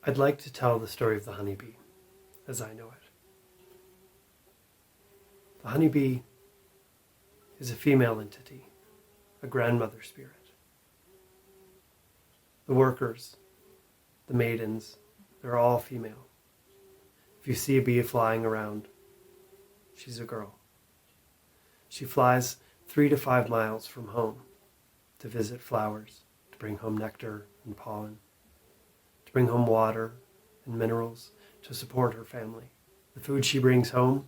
I'd like to tell the story of the honeybee as I know it. The honeybee is a female entity, a grandmother spirit. The workers, the maidens, they're all female. If you see a bee flying around, she's a girl. She flies 3 to 5 miles from home to visit flowers, to bring home nectar and pollen, to bring home water and minerals to support her family. The food she brings home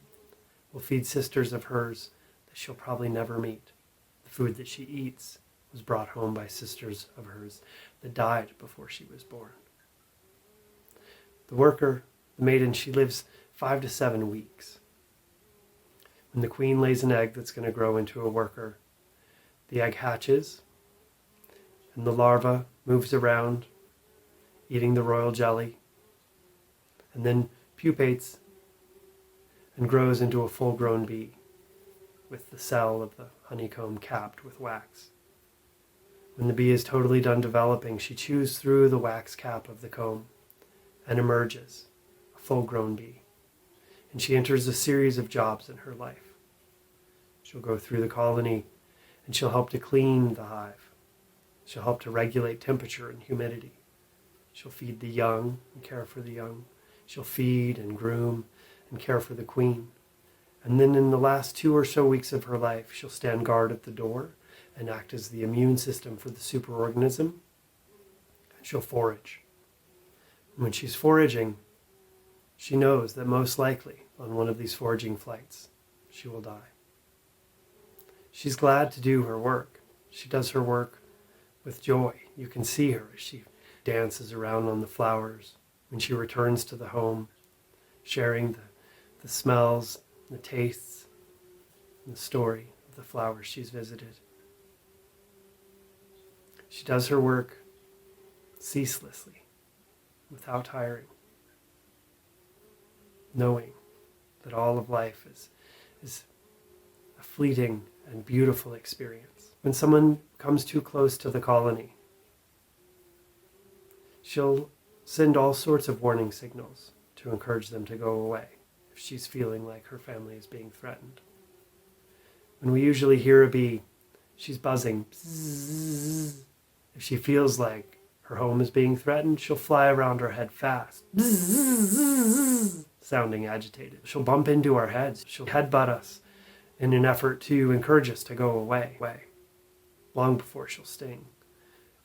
will feed sisters of hers that she'll probably never meet. The food that she eats was brought home by sisters of hers that died before she was born. The worker, the maiden, she lives 5 to 7 weeks. When the queen lays an egg that's going to grow into a worker, the egg hatches and the larva moves around, eating the royal jelly, and then pupates and grows into a full-grown bee with the cell of the honeycomb capped with wax. When the bee is totally done developing, she chews through the wax cap of the comb and emerges a full-grown bee. And she enters a series of jobs in her life. She'll go through the colony and she'll help to clean the hive. She'll help to regulate temperature and humidity. She'll feed the young and care for the young. She'll feed and groom and care for the queen. And then in the last 2 or so weeks of her life, she'll stand guard at the door and act as the immune system for the superorganism. And she'll forage. And when she's foraging, she knows that most likely on one of these foraging flights, she will die. She's glad to do her work. She does her work with joy. You can see her as she dances around on the flowers when she returns to the home, sharing the smells, the tastes, and the story of the flowers she's visited. She does her work ceaselessly, without tiring, knowing that all of life is a fleeting and beautiful experience. When someone comes too close to the colony, she'll send all sorts of warning signals to encourage them to go away if she's feeling like her family is being threatened. When we usually hear a bee, she's buzzing. Bzzz. If she feels like her home is being threatened, she'll fly around our head fast, bzzz, sounding agitated. She'll bump into our heads. She'll headbutt us in an effort to encourage us to go away, long before she'll sting.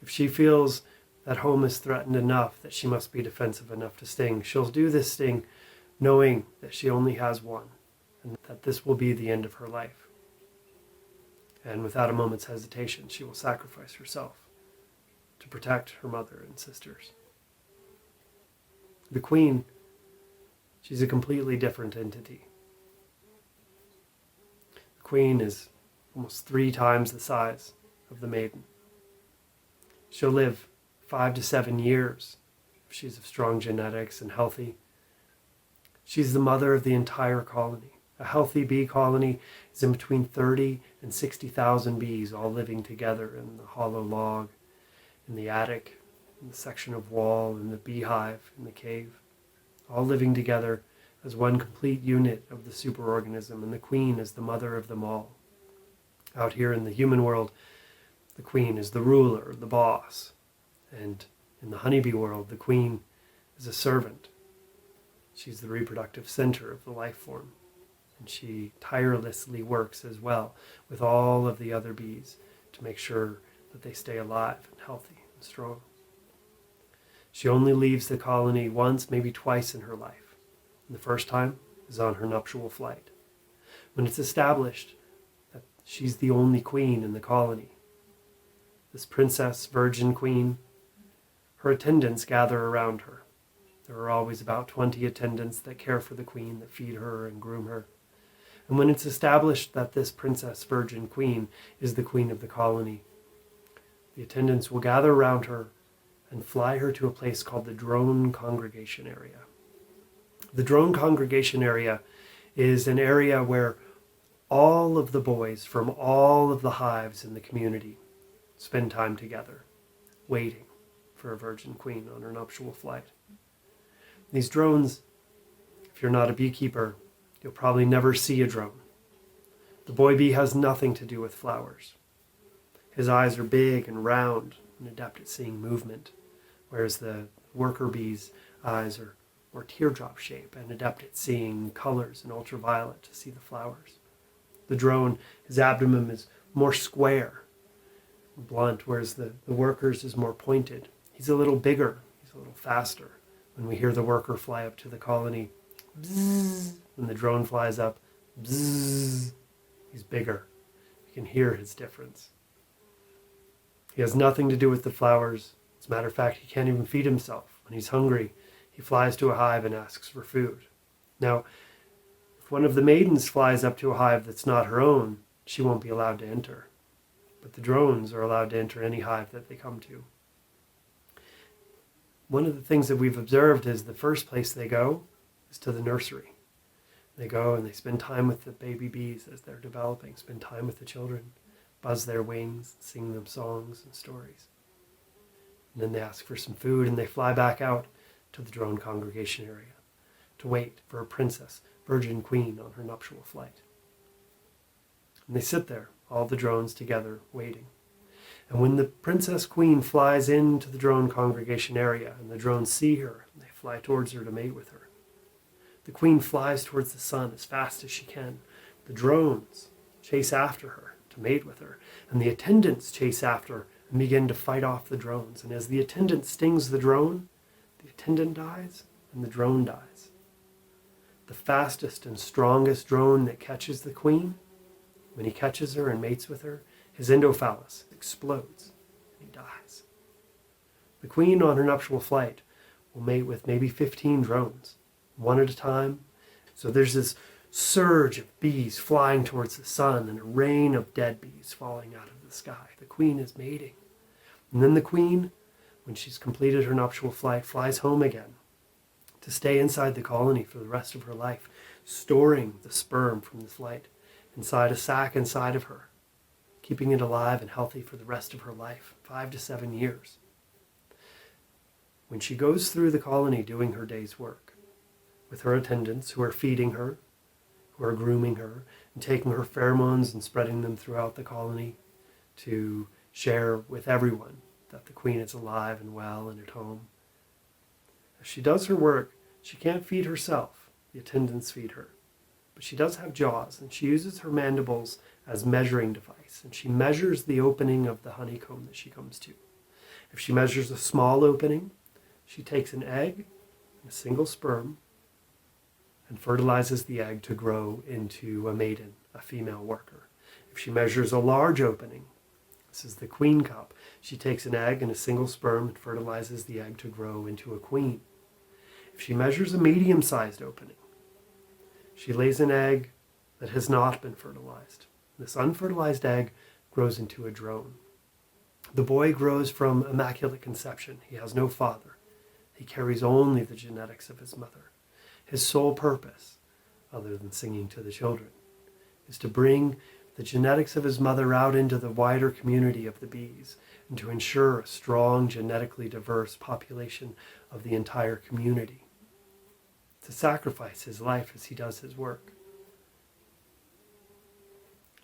If she feels that home is threatened enough that she must be defensive enough to sting, she'll do this sting knowing that she only has one and that this will be the end of her life. And without a moment's hesitation, she will sacrifice herself to protect her mother and sisters. The queen, she's a completely different entity. The queen is almost 3 times the size of the maiden. She'll live 5 to 7 years if she's of strong genetics and healthy. She's the mother of the entire colony. A healthy bee colony is in between 30 and 60,000 bees all living together in the hollow log, in the attic, in the section of wall, in the beehive, in the cave, all living together as one complete unit of the superorganism, and the queen is the mother of them all. Out here in the human world, the queen is the ruler, the boss, and in the honeybee world, the queen is a servant. She's the reproductive center of the life form, and she tirelessly works as well with all of the other bees to make sure that they stay alive and healthy and strong. She only leaves the colony once, maybe twice in her life. And the first time is on her nuptial flight, when it's established that she's the only queen in the colony. This princess, virgin queen, her attendants gather around her. There are always about 20 attendants that care for the queen, that feed her and groom her. And when it's established that this princess, virgin queen, is the queen of the colony, the attendants will gather around her and fly her to a place called the drone congregation area. The drone congregation area is an area where all of the boys from all of the hives in the community spend time together, waiting for a virgin queen on her nuptial flight. These drones, if you're not a beekeeper, you'll probably never see a drone. The boy bee has nothing to do with flowers. His eyes are big and round and adept at seeing movement, whereas the worker bee's eyes are more teardrop shape and adept at seeing colors in ultraviolet to see the flowers. The drone, his abdomen is more square, blunt, whereas the worker's is more pointed. He's a little bigger, he's a little faster. When we hear the worker fly up to the colony, bzzz, when the drone flies up, bzzz, he's bigger. You can hear his difference. He has nothing to do with the flowers. As a matter of fact, he can't even feed himself. When he's hungry, he flies to a hive and asks for food. Now, if one of the maidens flies up to a hive that's not her own, she won't be allowed to enter. But the drones are allowed to enter any hive that they come to. One of the things that we've observed is the first place they go is to the nursery. They go and they spend time with the baby bees as they're developing, spend time with the children, buzz their wings, sing them songs and stories. And then they ask for some food and they fly back out to the drone congregation area to wait for a princess, virgin queen, on her nuptial flight. And they sit there, all the drones together, waiting. And when the princess queen flies into the drone congregation area and the drones see her, and they fly towards her to mate with her, the queen flies towards the sun as fast as she can. The drones chase after her to mate with her, and the attendants chase after and begin to fight off the drones. And as the attendant stings the drone, the attendant dies and the drone dies. The fastest and strongest drone that catches the queen, when he catches her and mates with her, his endophallus explodes and he dies. The queen on her nuptial flight will mate with maybe 15 drones, one at a time. So there's this surge of bees flying towards the sun and a rain of dead bees falling out of the sky. The queen is mating. And then the queen, when she's completed her nuptial flight, flies home again to stay inside the colony for the rest of her life, storing the sperm from the flight inside a sac inside of her, keeping it alive and healthy for the rest of her life, 5 to 7 years. When she goes through the colony doing her day's work, with her attendants who are feeding her, who are grooming her, and taking her pheromones and spreading them throughout the colony to share with everyone that the queen is alive and well and at home. As she does her work, she can't feed herself. The attendants feed her. But she does have jaws, and she uses her mandibles as measuring device, and she measures the opening of the honeycomb that she comes to. If she measures a small opening, she takes an egg and a single sperm and fertilizes the egg to grow into a maiden, a female worker. If she measures a large opening, this is the queen cup, she takes an egg and a single sperm and fertilizes the egg to grow into a queen. If she measures a medium-sized opening, she lays an egg that has not been fertilized. This unfertilized egg grows into a drone. The boy grows from immaculate conception. He has no father. He carries only the genetics of his mother. His sole purpose, other than singing to the children, is to bring the genetics of his mother out into the wider community of the bees and to ensure a strong, genetically diverse population of the entire community. To sacrifice his life as he does his work.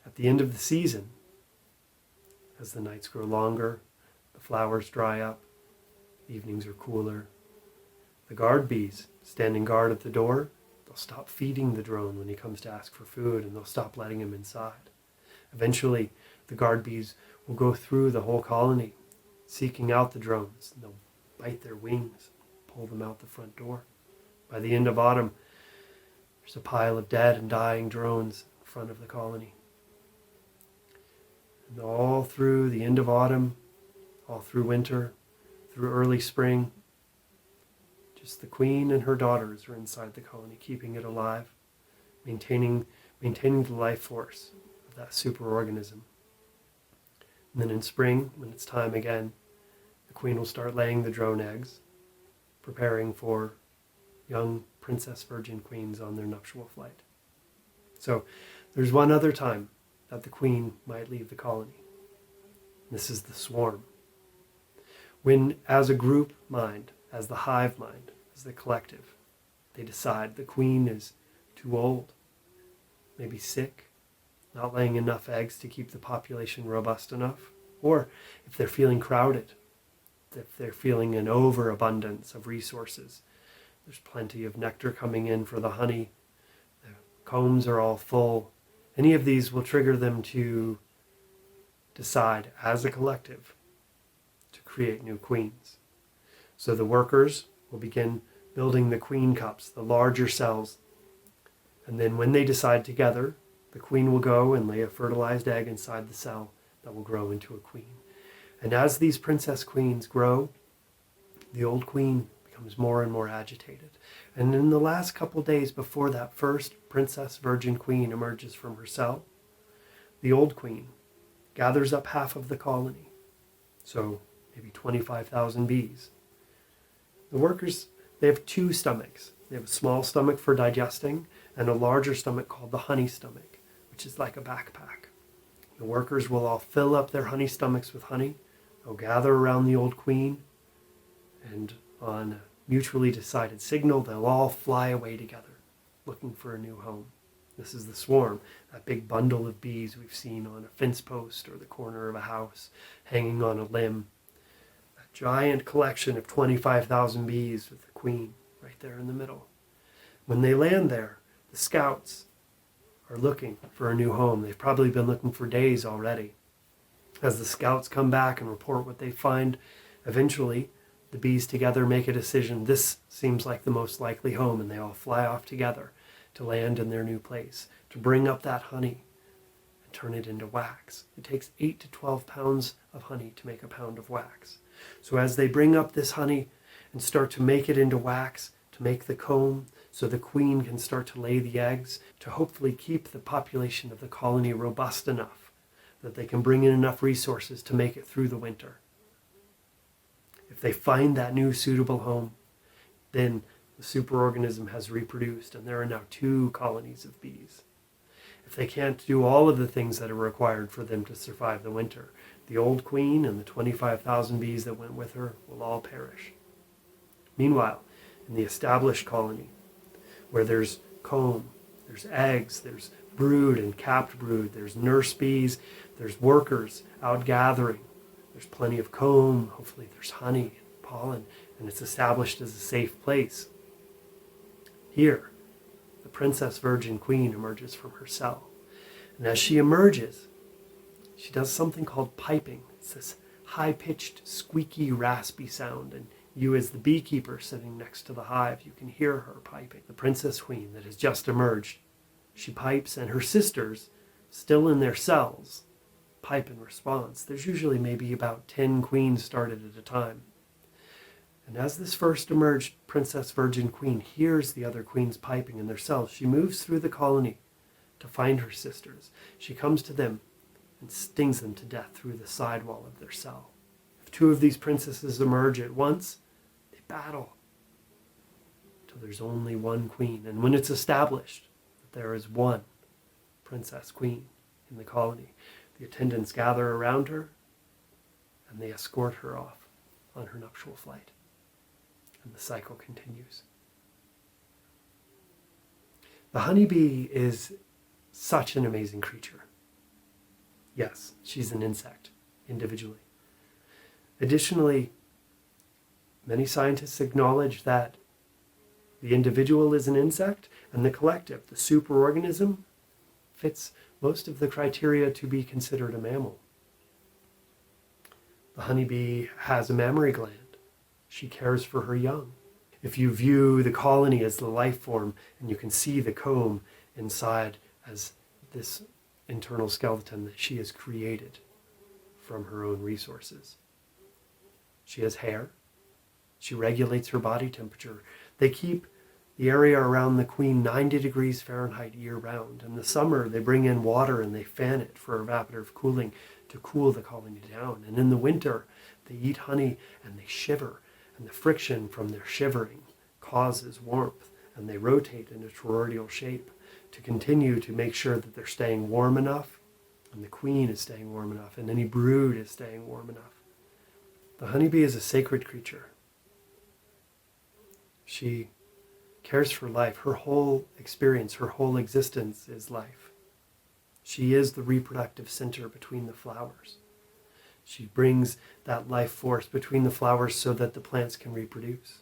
At the end of the season, as the nights grow longer, the flowers dry up, the evenings are cooler, the guard bees standing guard at the door, they'll stop feeding the drone when he comes to ask for food, and they'll stop letting him inside. Eventually, the guard bees will go through the whole colony, seeking out the drones, and they'll bite their wings, pull them out the front door. By the end of autumn, there's a pile of dead and dying drones in front of the colony. And all through the end of autumn, all through winter, through early spring, just the queen and her daughters are inside the colony, keeping it alive, maintaining the life force of that superorganism. And then in spring, when it's time again, the queen will start laying the drone eggs, preparing for young princess virgin queens on their nuptial flight. So there's one other time that the queen might leave the colony. This is the swarm. When, as a group mind, as the hive mind, as the collective. They decide the queen is too old, maybe sick, not laying enough eggs to keep the population robust enough, or if they're feeling crowded, if they're feeling an overabundance of resources. There's plenty of nectar coming in for the honey. The combs are all full. Any of these will trigger them to decide as a collective to create new queens. So the workers will begin building the queen cups, the larger cells. And then when they decide together, the queen will go and lay a fertilized egg inside the cell that will grow into a queen. And as these princess queens grow, the old queen becomes more and more agitated. And in the last couple days before that first princess virgin queen emerges from her cell, the old queen gathers up half of the colony, so maybe 25,000 bees. The workers, they have two stomachs. They have a small stomach for digesting and a larger stomach called the honey stomach, which is like a backpack. The workers will all fill up their honey stomachs with honey. They'll gather around the old queen, and on a mutually decided signal, they'll all fly away together, looking for a new home. This is the swarm, that big bundle of bees we've seen on a fence post or the corner of a house, hanging on a limb. That giant collection of 25,000 bees with the queen right there in the middle. When they land there, the scouts are looking for a new home. They've probably been looking for days already. As the scouts come back and report what they find, eventually the bees together make a decision. This seems like the most likely home, and they all fly off together to land in their new place, to bring up that honey and turn it into wax. It takes 8 to 12 pounds of honey to make a pound of wax. So as they bring up this honey and start to make it into wax, to make the comb, so the queen can start to lay the eggs, to hopefully keep the population of the colony robust enough that they can bring in enough resources to make it through the winter. If they find that new suitable home, then the superorganism has reproduced, and there are now 2 colonies of bees. If they can't do all of the things that are required for them to survive the winter, the old queen and the 25,000 bees that went with her will all perish. Meanwhile, in the established colony, where there's comb, there's eggs, there's brood and capped brood, there's nurse bees, there's workers out gathering, there's plenty of comb, hopefully there's honey and pollen, and it's established as a safe place. Here, the princess virgin queen emerges from her cell. And as she emerges, she does something called piping. It's this high-pitched, squeaky, raspy sound, and you as the beekeeper sitting next to the hive, you can hear her piping. The princess queen that has just emerged, she pipes, and her sisters, still in their cells, pipe in response. There's usually maybe about 10 queens started at a time. And as this first emerged princess virgin queen hears the other queens piping in their cells, she moves through the colony to find her sisters. She comes to them and stings them to death through the side wall of their cell. If 2 of these princesses emerge at once, they battle till there's only one queen. And when it's established that there is one princess queen in the colony, the attendants gather around her and they escort her off on her nuptial flight. And the cycle continues. The honeybee is such an amazing creature. Yes, she's an insect individually. Additionally, many scientists acknowledge that the individual is an insect and the collective, the superorganism, fits most of the criteria to be considered a mammal. The honeybee has a mammary gland. She cares for her young. If you view the colony as the life form and you can see the comb inside as this internal skeleton that she has created from her own resources. She has hair. She regulates her body temperature. They keep the area around the queen 90 degrees Fahrenheit year round. In the summer, they bring in water and they fan it for evaporative cooling to cool the colony down. And in the winter, they eat honey and they shiver. And the friction from their shivering causes warmth, and they rotate in a toroidal shape to continue to make sure that they're staying warm enough, and the queen is staying warm enough, and any brood is staying warm enough. The honeybee is a sacred creature. She cares for life. Her whole experience, her whole existence is life. She is the reproductive center between the flowers. She brings that life force between the flowers so that the plants can reproduce.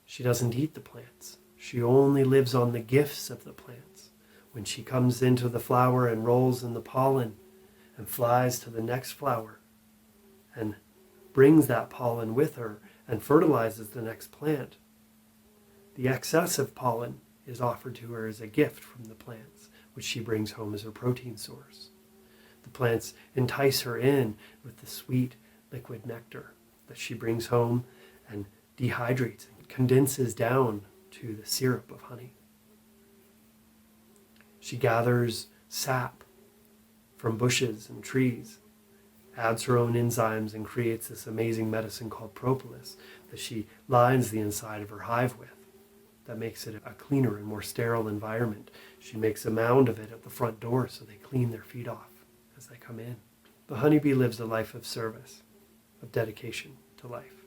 She doesn't eat the plants. She only lives on the gifts of the plants. When she comes into the flower and rolls in the pollen and flies to the next flower and brings that pollen with her and fertilizes the next plant, the excess of pollen is offered to her as a gift from the plants, which she brings home as her protein source. The plants entice her in with the sweet liquid nectar that she brings home and dehydrates and condenses down to the syrup of honey. She gathers sap from bushes and trees, adds her own enzymes, and creates this amazing medicine called propolis that she lines the inside of her hive with. That makes it a cleaner and more sterile environment. She makes a mound of it at the front door so they clean their feet off as they come in. The honeybee lives a life of service, of dedication to life.